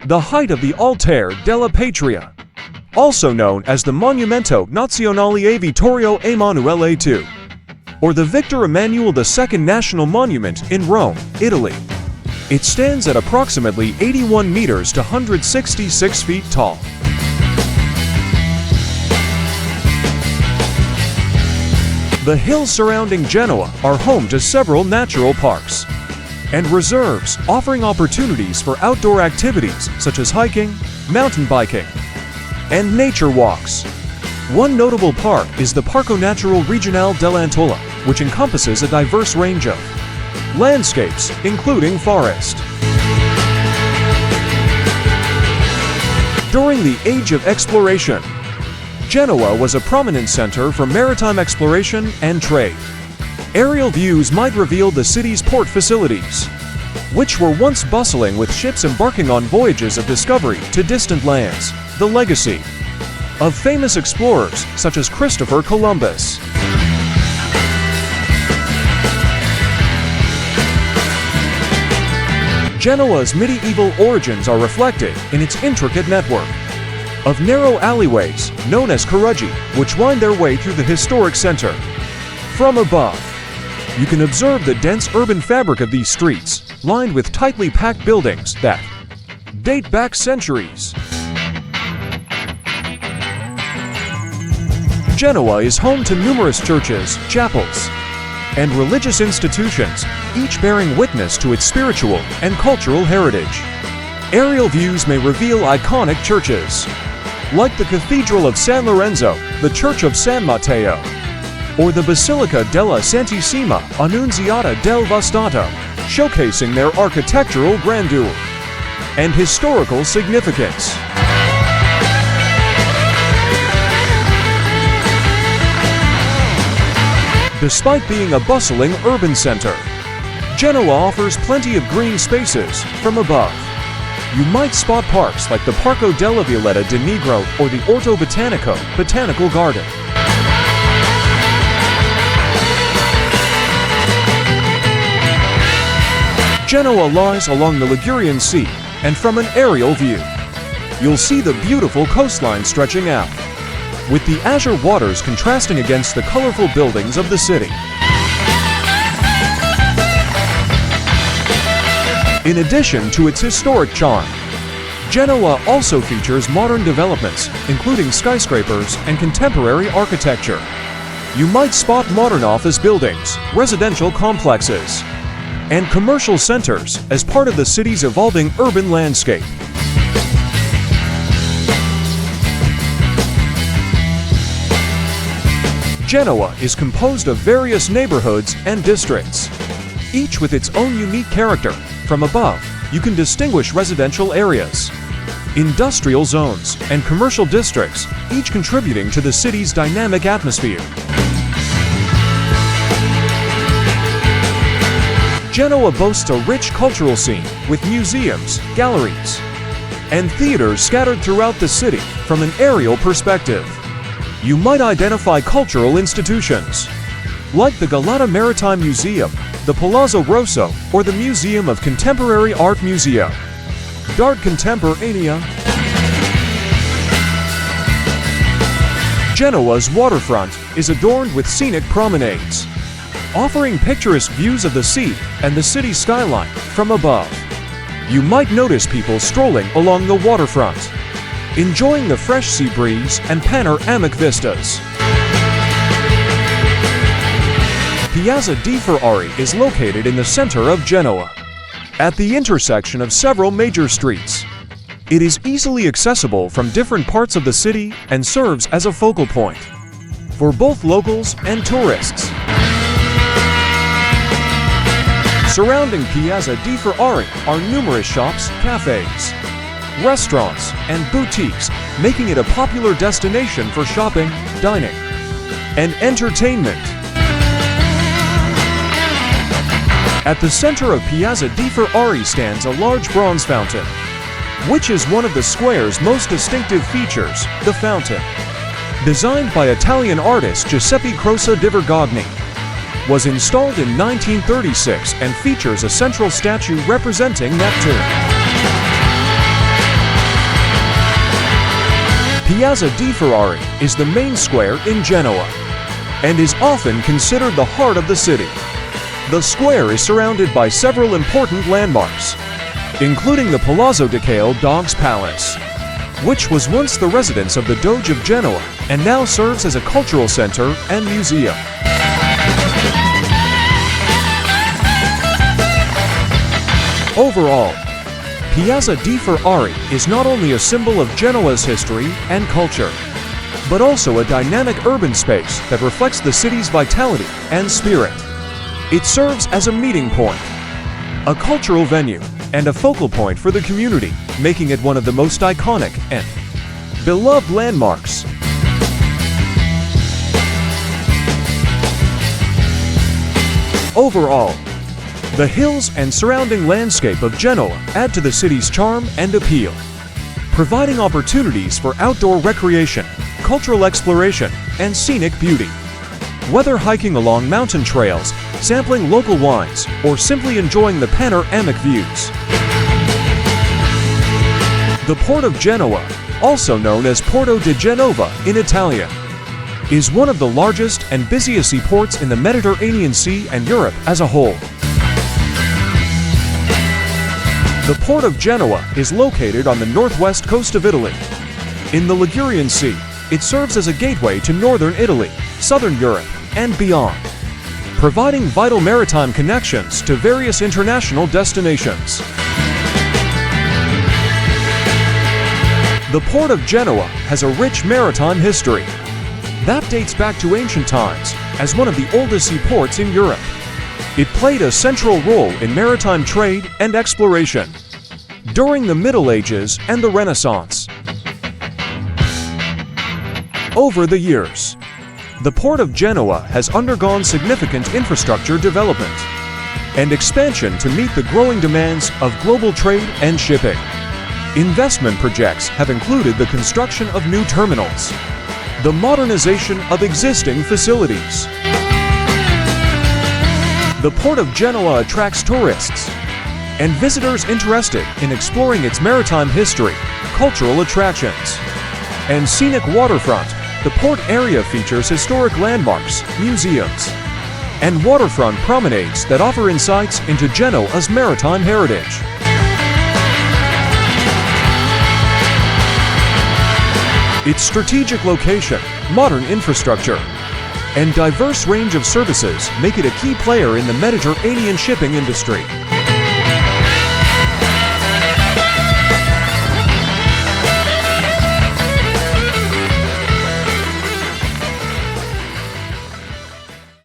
the height of the Altar della Patria, also known as the Monumento Nazionale a Vittorio Emanuele II, or the Victor Emmanuel II National Monument in Rome, Italy. It stands at approximately 81 meters to 166 feet tall. The hills surrounding Genoa are home to several natural parks and reserves, offering opportunities for outdoor activities such as hiking, mountain biking, and nature walks. One notable park is the Parco Naturale Regionale dell'Antola, which encompasses a diverse range of landscapes, including forest. During the Age of Exploration, Genoa was a prominent center for maritime exploration and trade. Aerial views might reveal the city's port facilities, which were once bustling with ships embarking on voyages of discovery to distant lands, the legacy of famous explorers such as Christopher Columbus. Genoa's medieval origins are reflected in its intricate network of narrow alleyways, known as caruggi, which wind their way through the historic center. From above, you can observe the dense urban fabric of these streets, lined with tightly packed buildings that date back centuries. Genoa is home to numerous churches, chapels, and religious institutions, each bearing witness to its spiritual and cultural heritage. Aerial views may reveal iconic churches, like the Cathedral of San Lorenzo, the Church of San Matteo, or the Basilica della Santissima Annunziata del Vastato, showcasing their architectural grandeur and historical significance. Despite being a bustling urban center, Genoa offers plenty of green spaces from above. You might spot parks like the Parco della Violetta di Negro or the Orto Botanico Botanical Garden. Genoa lies along the Ligurian Sea, and from an aerial view, you'll see the beautiful coastline stretching out, with the azure waters contrasting against the colorful buildings of the city. In addition to its historic charm, Genoa also features modern developments, including skyscrapers and contemporary architecture. You might spot modern office buildings, residential complexes, and commercial centers as part of the city's evolving urban landscape. Genoa is composed of various neighborhoods and districts, each with its own unique character. From above, you can distinguish residential areas, industrial zones, and commercial districts, each contributing to the city's dynamic atmosphere. Genoa boasts a rich cultural scene with museums, galleries, and theaters scattered throughout the city. From an aerial perspective, you might identify cultural institutions like the Galata Maritime Museum, the Palazzo Rosso, or the Museum of Contemporary Art Museo d'Arte Contemporanea. Genoa's waterfront is adorned with scenic promenades, offering picturesque views of the sea and the city skyline from above. You might notice people strolling along the waterfront, enjoying the fresh sea breeze and panoramic vistas. Piazza De Ferrari is located in the center of Genoa, at the intersection of several major streets. It is easily accessible from different parts of the city and serves as a focal point for both locals and tourists. Surrounding Piazza De Ferrari are numerous shops, cafes, restaurants, and boutiques, making it a popular destination for shopping, dining, and entertainment. At the center of Piazza De Ferrari stands a large bronze fountain, which is one of the square's most distinctive features. The fountain, designed by Italian artist Giuseppe Croce di Vergogni, was installed in 1936 and features a central statue representing Neptune. Piazza De Ferrari is the main square in Genoa and is often considered the heart of the city. The square is surrounded by several important landmarks, including the Palazzo Ducale Dog's Palace, which was once the residence of the Doge of Genoa and now serves as a cultural center and museum. Overall, Piazza De Ferrari is not only a symbol of Genoa's history and culture, but also a dynamic urban space that reflects the city's vitality and spirit. It serves as a meeting point, a cultural venue, and a focal point for the community, making it one of the most iconic and beloved landmarks. Overall, the hills and surrounding landscape of Genoa add to the city's charm and appeal, providing opportunities for outdoor recreation, cultural exploration, and scenic beauty. Whether hiking along mountain trails, sampling local wines, or simply enjoying the panoramic views. The Port of Genoa, also known as Porto di Genova in Italian, is one of the largest and busiest seaports in the Mediterranean Sea and Europe as a whole. The Port of Genoa is located on the northwest coast of Italy. In the Ligurian Sea, it serves as a gateway to northern Italy, southern Europe, and beyond, providing vital maritime connections to various international destinations. The Port of Genoa has a rich maritime history that dates back to ancient times as one of the oldest seaports in Europe. It played a central role in maritime trade and exploration during the Middle Ages and the Renaissance. Over the years, the Port of Genoa has undergone significant infrastructure development and expansion to meet the growing demands of global trade and shipping. Investment projects have included the construction of new terminals, the modernization of existing facilities. The Port of Genoa attracts tourists and visitors interested in exploring its maritime history, cultural attractions, and scenic waterfront. The port area features historic landmarks, museums, and waterfront promenades that offer insights into Genoa's maritime heritage. Its strategic location, modern infrastructure, and diverse range of services make it a key player in the Mediterranean shipping industry.